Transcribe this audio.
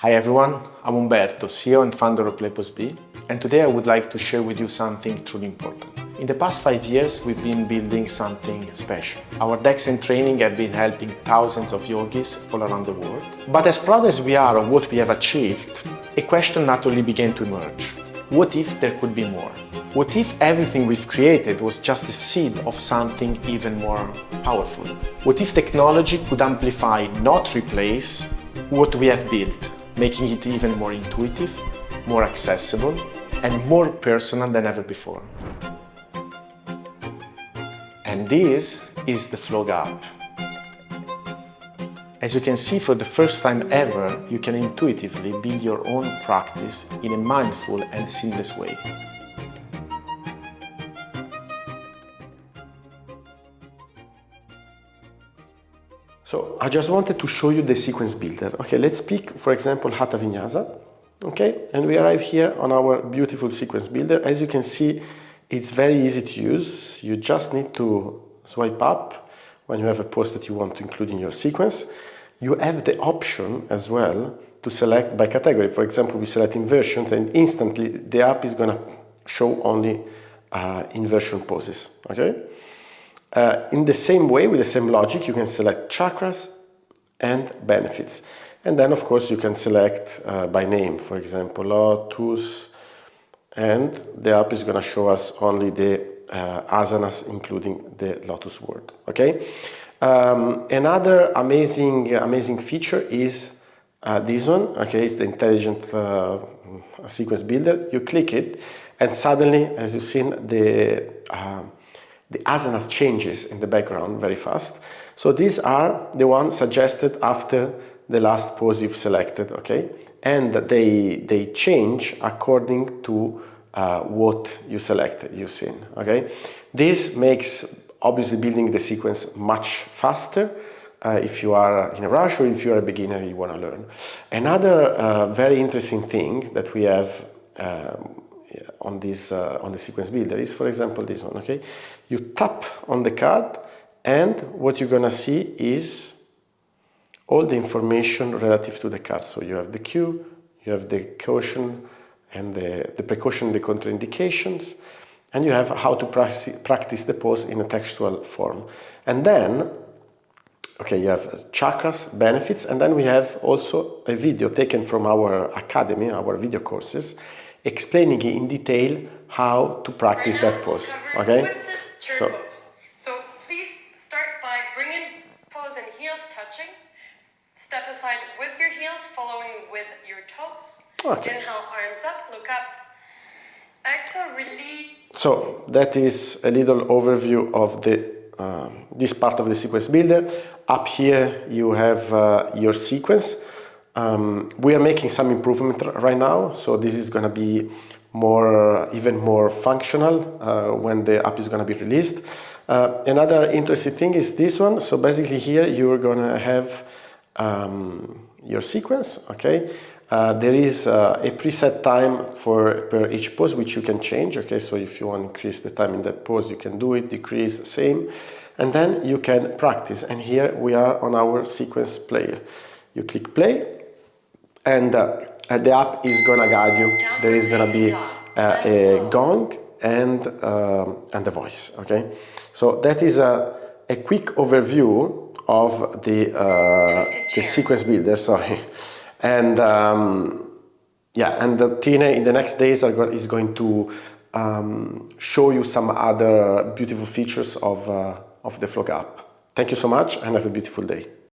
Hi everyone, I'm Umberto, CEO and founder of PlayPostB, and today I would like to share with you something truly important. In the past 5 years, we've been building something special. Our decks and training have been helping thousands of yogis all around the world. But as proud as we are of what we have achieved, a question naturally began to emerge. What if there could be more? What if everything we've created was just the seed of something even more powerful? What if technology could amplify, not replace, what we have built, making it even more intuitive, more accessible, and more personal than ever before? And this is the Floga App. As you can see, for the first time ever, you can intuitively build your own practice in a mindful and seamless way. So I just wanted to show you the sequence builder. Okay, let's pick, for example, Hatha Vinyasa. Okay, and we arrive here on our beautiful sequence builder. As you can see, it's very easy to use. You just need to swipe up when you have a pose that you want to include in your sequence. You have the option as well to select by category. For example, we select inversion, and instantly the app is going to show only inversion poses. Okay. In the same way, with the same logic, you can select chakras and benefits. And then, of course, you can select by name, for example, lotus, and the app is going to show us only the asanas, including the lotus word. Okay. Another amazing feature is this one. Okay, it's the intelligent sequence builder. You click it, and suddenly, as you've seen, the asanas changes in the background very fast. So these are the ones suggested after the last pose you've selected, okay? And they change according to what you selected, you've seen, okay? This makes obviously building the sequence much faster if you are in a rush or if you're a beginner and you want to learn. Another very interesting thing that we have on the sequence builder is, for example, this one. Okay, you tap on the card, and what you're gonna see is all the information relative to the card. So you have the cue, you have the caution and the precaution, the contraindications, and you have how to practice the pose in a textual form. And then, okay, you have chakras, benefits, and then we have also a video taken from our academy, our video courses, explaining in detail how to practice that pose. Okay? So please start by bringing toes and heels touching. Step aside with your heels, following with your toes. Okay. Inhale, arms up, look up. Exhale, release. So that is a little overview of this part of the sequence builder. Up here you have your sequence. We are making some improvement right now, so this is going to be even more functional when the app is going to be released. Another interesting thing is this one. So basically here you're going to have your sequence. Okay, there is a preset time per each pose which you can change. Okay, so if you want to increase the time in that pose, you can do it, decrease, same, and then you can practice. And here we are on our sequence player. You click play, and the app is gonna guide you. There is gonna be a gong and a voice. Okay, so that is a quick overview of the sequence builder. Sorry, and yeah, and Tina in the next days is going to show you some other beautiful features of the Floga app. Thank you so much, and have a beautiful day.